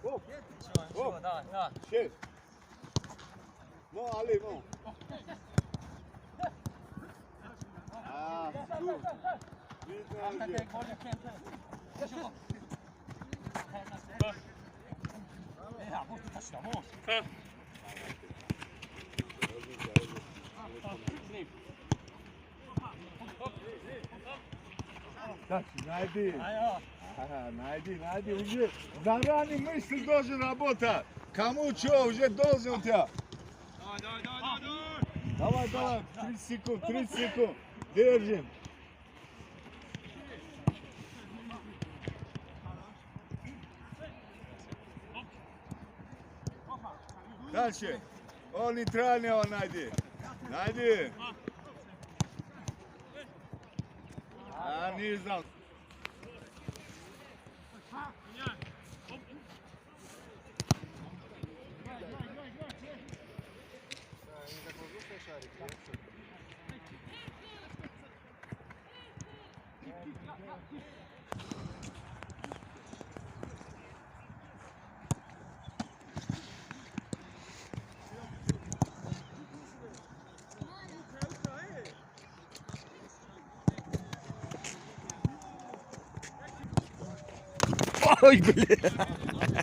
Nичего, давай, давай. 6. No, Ali, no. Good. Asta te bolje kente. Ja, možda taš da može. Znači, najdi. Ajde. Najdi, уже заранее мысль должен работать. Кому что, уже должен у тебя. Давай, 30 секунд. Держим. Дальше. Он нейтральный его найди. Найди. Не знал. Ой, блин.